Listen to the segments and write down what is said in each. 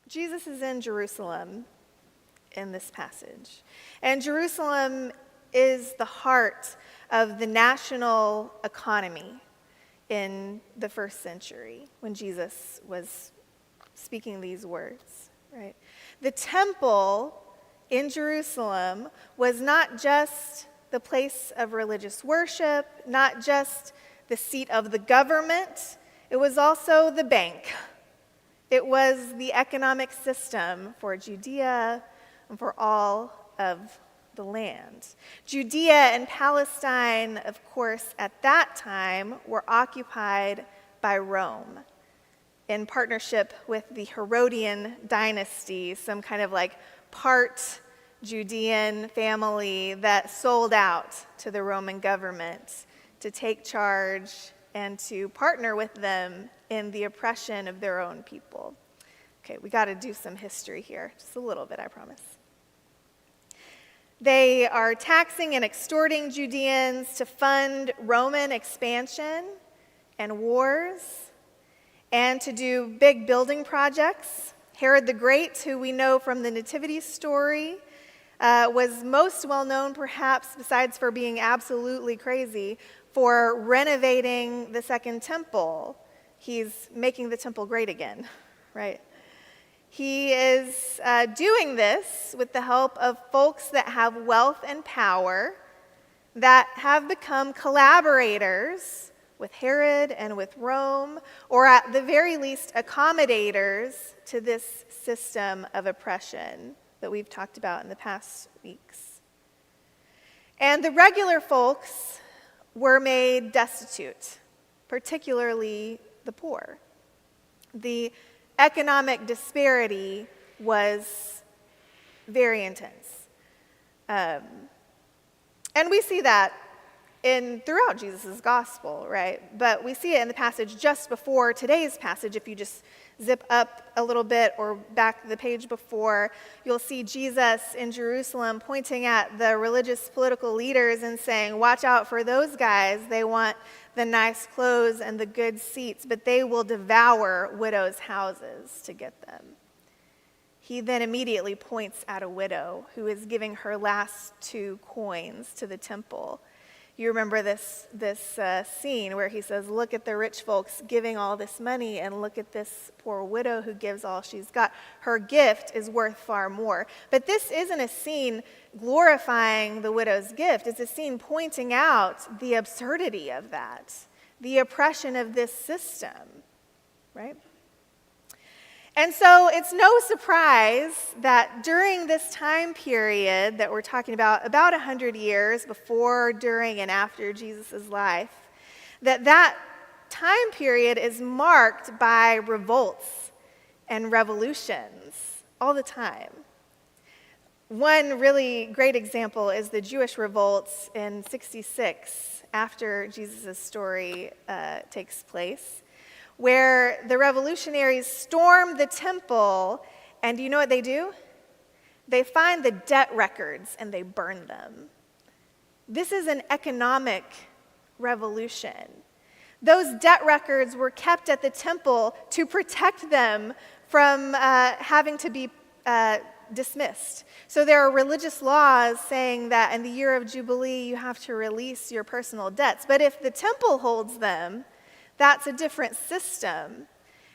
Jesus is in Jerusalem in this passage. And Jerusalem is the heart of the national economy in the first century when Jesus was speaking these words, right? The temple in Jerusalem was not just the place of religious worship, not just the seat of the government, it was also the bank. It was the economic system for Judea and for all of the land. Judea and Palestine, of course, at that time were occupied by Rome in partnership with the Herodian dynasty, some kind of like part Judean family that sold out to the Roman government to take charge and to partner with them in the oppression of their own people. Okay, we got to do some history here, just a little bit, I promise. They are taxing and extorting Judeans to fund Roman expansion and wars and to do big building projects. Herod the Great, who we know from the Nativity story, was most well known perhaps, besides for being absolutely crazy, for renovating the Second Temple. He's making the temple great again, right? He is doing this with the help of folks that have wealth and power that have become collaborators with Herod and with Rome, or at the very least accommodators to this system of oppression that we've talked about in the past weeks. And the regular folks were made destitute, particularly the poor. The economic disparity was very intense. And we see that throughout Jesus' gospel, right? But we see it in the passage just before today's passage. If you just zip up a little bit or back the page before, you'll see Jesus in Jerusalem pointing at the religious political leaders and saying, watch out for those guys. They want the nice clothes and the good seats, but they will devour widows' houses to get them. He then immediately points at a widow who is giving her last 2 coins to the temple. You remember this scene where he says, look at the rich folks giving all this money, and look at this poor widow who gives all she's got. Her gift is worth far more. But this isn't a scene glorifying the widow's gift. It's a scene pointing out the absurdity of that, the oppression of this system, right? And so it's no surprise that during this time period that we're talking about 100 years before, during, and after Jesus' life, that time period is marked by revolts and revolutions all the time. One really great example is the Jewish revolts in 66 after Jesus' story takes place, where the revolutionaries storm the temple, and do you know what they do? They find the debt records and they burn them. This is an economic revolution. Those debt records were kept at the temple to protect them from having to be dismissed. So there are religious laws saying that in the year of Jubilee you have to release your personal debts. But if the temple holds them, that's a different system.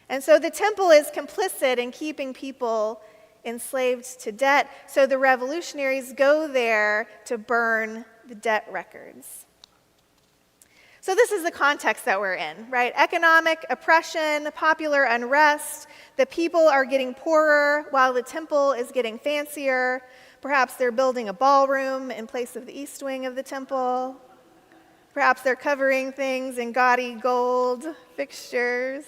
And so the temple is complicit in keeping people enslaved to debt. So the revolutionaries go there to burn the debt records. So this is the context that we're in, right? Economic oppression, popular unrest. The people are getting poorer while the temple is getting fancier. Perhaps they're building a ballroom in place of the east wing of the temple. Perhaps they're covering things in gaudy gold fixtures.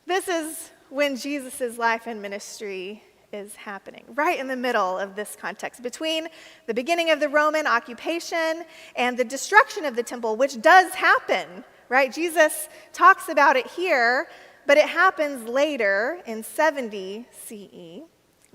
This is when Jesus' life and ministry is happening, right in the middle of this context, between the beginning of the Roman occupation and the destruction of the temple, which does happen, right? Jesus talks about it here, but it happens later in 70 CE.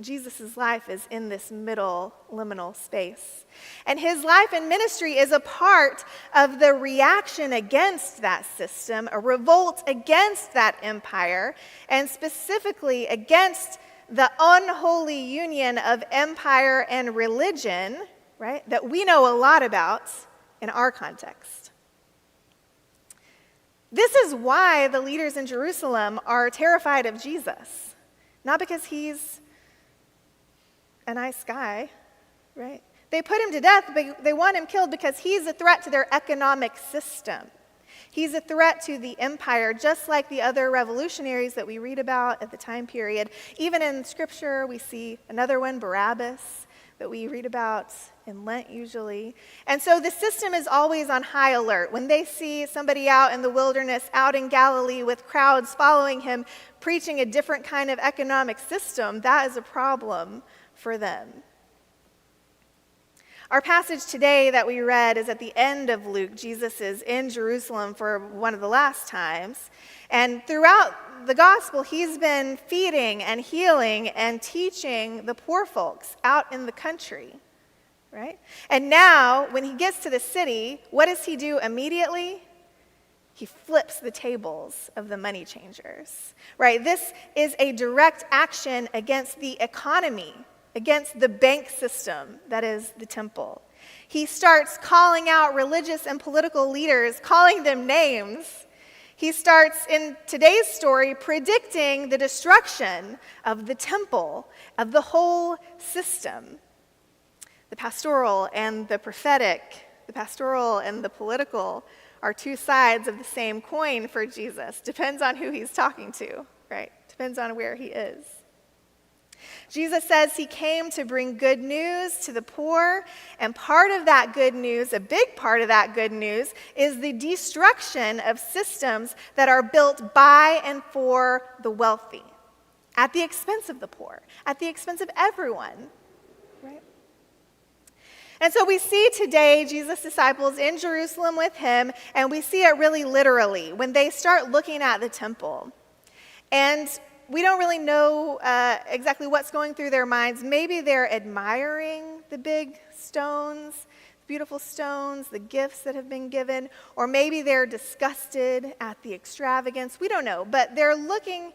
Jesus' life is in this middle liminal space. And his life and ministry is a part of the reaction against that system, a revolt against that empire, and specifically against the unholy union of empire and religion, right, that we know a lot about in our context. This is why the leaders in Jerusalem are terrified of Jesus. Not because he's a nice guy, right? They put him to death, but they want him killed because he's a threat to their economic system. He's a threat to the empire, just like the other revolutionaries that we read about at the time period. Even in Scripture, we see another one, Barabbas, that we read about in Lent usually. And so the system is always on high alert. When they see somebody out in the wilderness, out in Galilee with crowds following him, preaching a different kind of economic system, that is a problem for them. Our passage today that we read is at the end of Luke. Jesus is in Jerusalem for one of the last times. And throughout the gospel, he's been feeding and healing and teaching the poor folks out in the country, right? And now, when he gets to the city, what does he do immediately? He flips the tables of the money changers, right? This is a direct action against the economy, against the bank system that is the temple. He starts calling out religious and political leaders, calling them names. He starts, in today's story, predicting the destruction of the temple, of the whole system. The pastoral and the prophetic, the pastoral and the political are two sides of the same coin for Jesus. Depends on who he's talking to, right? Depends on where he is. Jesus says he came to bring good news to the poor, and part of that good news, a big part of that good news, is the destruction of systems that are built by and for the wealthy, at the expense of the poor, at the expense of everyone, right? And so we see today Jesus' disciples in Jerusalem with him, and we see it really literally when they start looking at the temple. And we don't really know exactly what's going through their minds. Maybe they're admiring the big stones, beautiful stones, the gifts that have been given, or maybe they're disgusted at the extravagance. We don't know, but they're looking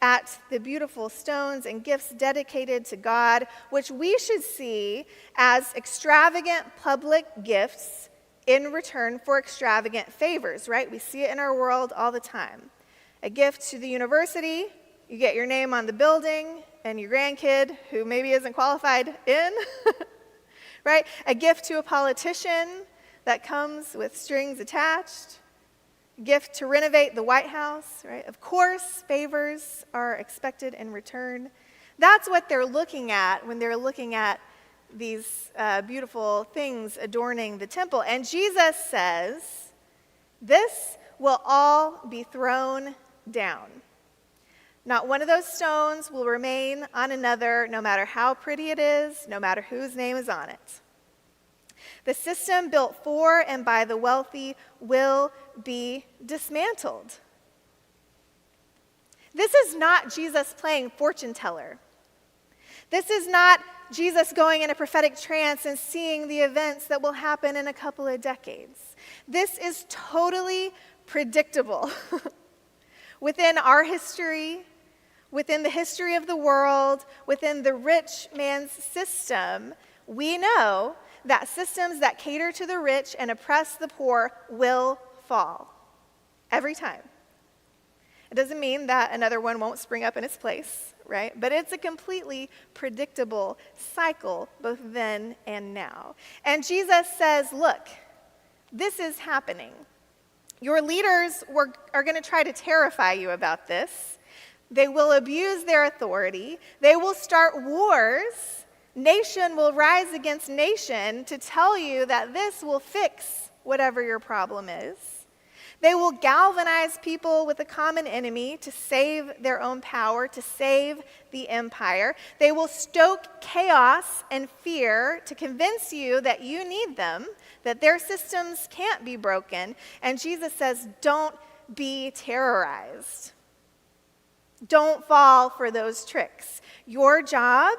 at the beautiful stones and gifts dedicated to God, which we should see as extravagant public gifts in return for extravagant favors, right? We see it in our world all the time. A gift to the university, you get your name on the building, and your grandkid, who maybe isn't qualified in, right? A gift to a politician that comes with strings attached. A gift to renovate the White House, right? Of course, favors are expected in return. That's what they're looking at when they're looking at these beautiful things adorning the temple. And Jesus says, this will all be thrown down. Not one of those stones will remain on another, no matter how pretty it is, no matter whose name is on it. The system built for and by the wealthy will be dismantled. This is not Jesus playing fortune teller. This is not Jesus going in a prophetic trance and seeing the events that will happen in a couple of decades. This is totally predictable. Within our history, within the history of the world, within the rich man's system, we know that systems that cater to the rich and oppress the poor will fall. Every time. It doesn't mean that another one won't spring up in its place, right? But it's a completely predictable cycle, both then and now. And Jesus says, look, this is happening. Your leaders are going to try to terrify you about this. They will abuse their authority. They will start wars. Nation will rise against nation to tell you that this will fix whatever your problem is. They will galvanize people with a common enemy to save their own power, to save the empire. They will stoke chaos and fear to convince you that you need them, that their systems can't be broken. And Jesus says, don't be terrorized. Don't fall for those tricks. Your job,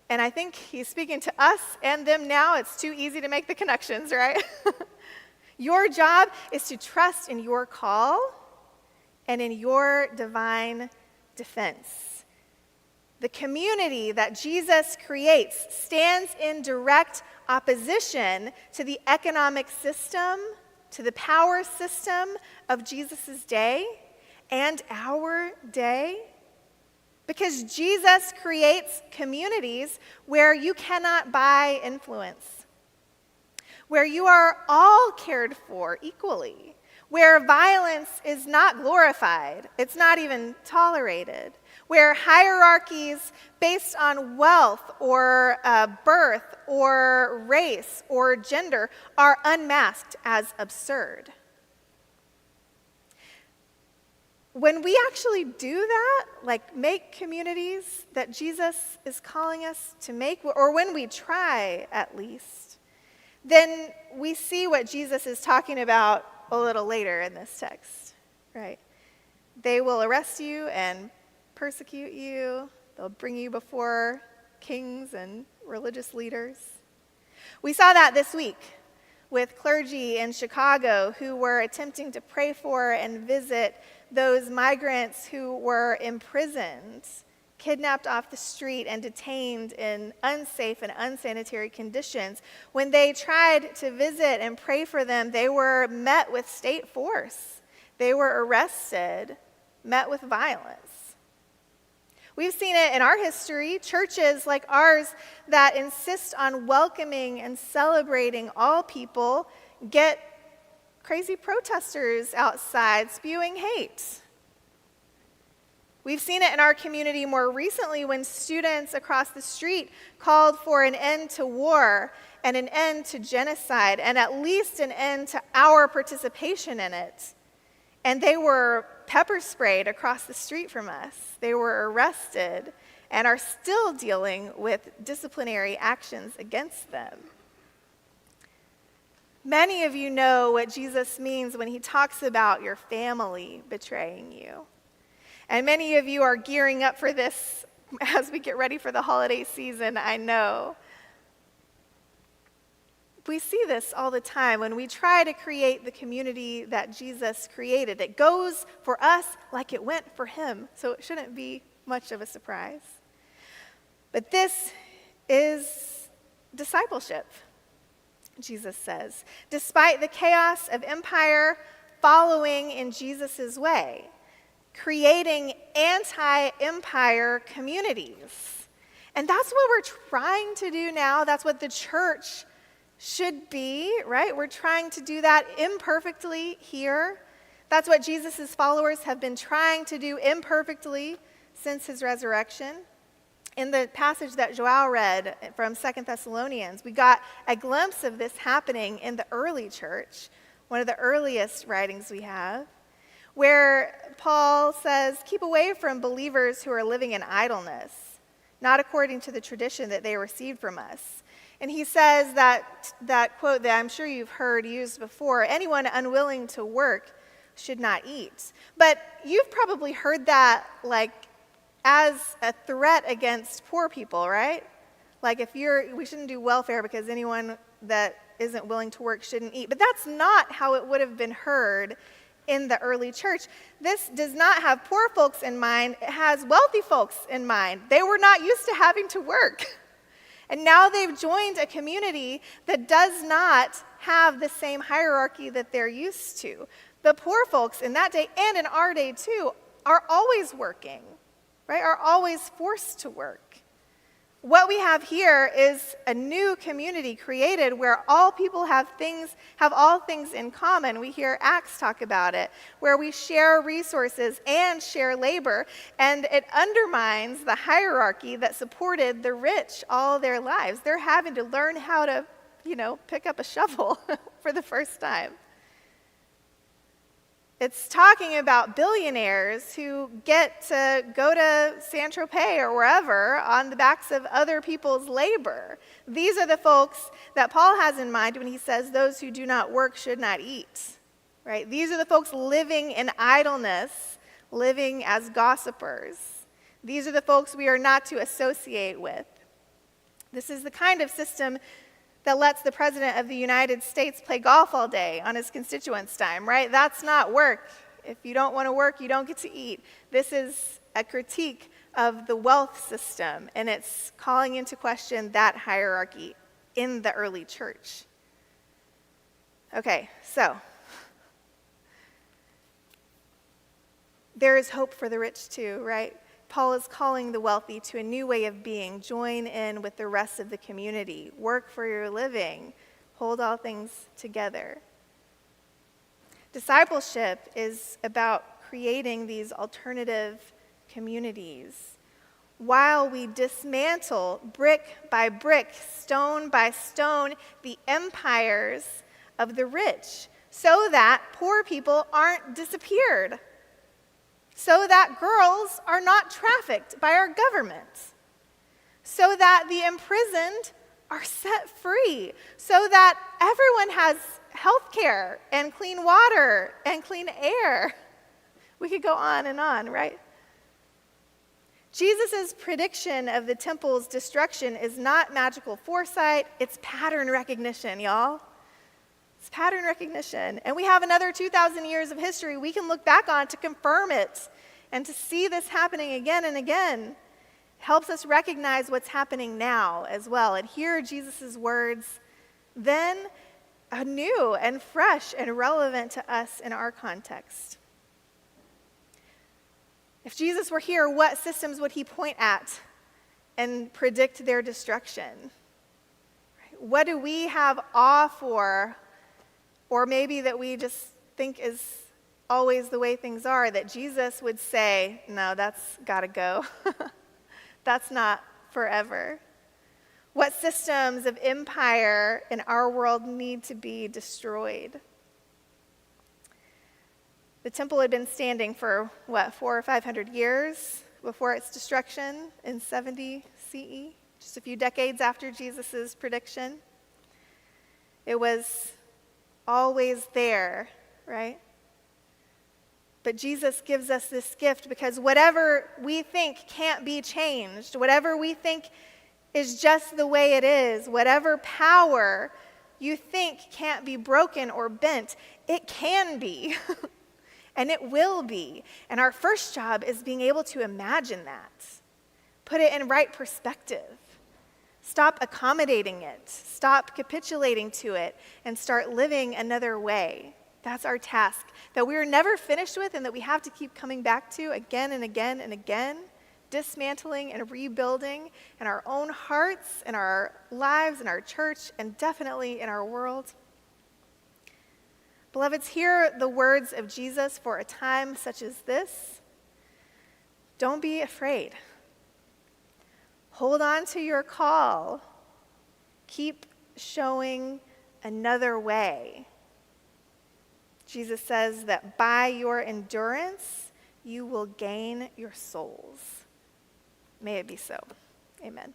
and I think he's speaking to us and them now, it's too easy to make the connections, right? Your job is to trust in your call and in your divine defense. The community that Jesus creates stands in direct opposition to the economic system, to the power system of Jesus' day and our day, because Jesus creates communities where you cannot buy influence, where you are all cared for equally, where violence is not glorified, it's not even tolerated, where hierarchies based on wealth or birth or race or gender are unmasked as absurd. When we actually do that, like make communities that Jesus is calling us to make, or when we try at least, then we see what Jesus is talking about a little later in this text, right? They will arrest you and persecute you. They'll bring you before kings and religious leaders. We saw that this week with clergy in Chicago who were attempting to pray for and visit those migrants who were imprisoned, kidnapped off the street and detained in unsafe and unsanitary conditions. When they tried to visit and pray for them, they were met with state force. They were arrested, met with violence. We've seen it in our history, churches like ours that insist on welcoming and celebrating all people get crazy protesters outside spewing hate. We've seen it in our community more recently when students across the street called for an end to war and an end to genocide and at least an end to our participation in it. And they were pepper sprayed across the street from us. They were arrested and are still dealing with disciplinary actions against them. Many of you know what Jesus means when he talks about your family betraying you. And many of you are gearing up for this as we get ready for the holiday season, I know. We see this all the time when we try to create the community that Jesus created. It goes for us like it went for him, so it shouldn't be much of a surprise. But this is discipleship, Jesus says. Despite the chaos of empire, following in Jesus' way, creating anti-empire communities. And that's what we're trying to do now. That's what the church should be, right? We're trying to do that imperfectly here. That's what Jesus' followers have been trying to do imperfectly since his resurrection. In the passage that Joao read from 2 Thessalonians, we got a glimpse of this happening in the early church, one of the earliest writings we have, where Paul says, keep away from believers who are living in idleness, not according to the tradition that they received from us. And he says that quote that I'm sure you've heard used before, anyone unwilling to work should not eat. But you've probably heard that like as a threat against poor people, right? Like we shouldn't do welfare because anyone that isn't willing to work shouldn't eat. But that's not how it would have been heard in the early church. This does not have poor folks in mind. It has wealthy folks in mind. They were not used to having to work. And now they've joined a community that does not have the same hierarchy that they're used to. The poor folks in that day and in our day too are always working, right? Are always forced to work. What we have here is a new community created where all people have all things in common. We hear Acts talk about it, where we share resources and share labor, and it undermines the hierarchy that supported the rich all their lives. They're having to learn how to, pick up a shovel for the first time. It's talking about billionaires who get to go to Saint-Tropez or wherever on the backs of other people's labor. These are the folks that Paul has in mind when he says those who do not work should not eat, right? These are the folks living in idleness living as gossipers. These are the folks we are not to associate with. This is the kind of system that lets the President of the United States play golf all day on his constituents' time, right? That's not work. If you don't want to work, you don't get to eat. This is a critique of the wealth system, and it's calling into question that hierarchy in the early church. Okay, so there is hope for the rich too, right? Paul is calling the wealthy to a new way of being. Join in with the rest of the community. Work for your living. Hold all things together. Discipleship is about creating these alternative communities while we dismantle brick by brick, stone by stone, the empires of the rich so that poor people aren't disappeared, so that girls are not trafficked by our government, so that the imprisoned are set free, so that everyone has health care and clean water and clean air. We could go on and on, right? Jesus' prediction of the temple's destruction is not magical foresight, it's pattern recognition, y'all. It's pattern recognition. And we have another 2,000 years of history we can look back on to confirm it and to see this happening again and again. It helps us recognize what's happening now as well and hear Jesus' words then anew and fresh and relevant to us in our context. If Jesus were here, what systems would he point at and predict their destruction? What do we have awe for, or maybe that we just think is always the way things are, that Jesus would say, no, that's got to go. That's not forever. What systems of empire in our world need to be destroyed? The temple had been standing for, 400 or 500 years before its destruction in 70 CE, just a few decades after Jesus' prediction. It was always there, right? But Jesus gives us this gift because whatever we think can't be changed, whatever we think is just the way it is, whatever power you think can't be broken or bent, it can be. And it will be. And our first job is being able to imagine that. Put it in right perspective. Stop accommodating it. Stop capitulating to it and start living another way. That's our task that we are never finished with and that we have to keep coming back to again and again and again, dismantling and rebuilding in our own hearts, in our lives, in our church, and definitely in our world. Beloveds, hear the words of Jesus for a time such as this. Don't be afraid. Hold on to your call. Keep showing another way. Jesus says that by your endurance, you will gain your souls. May it be so. Amen.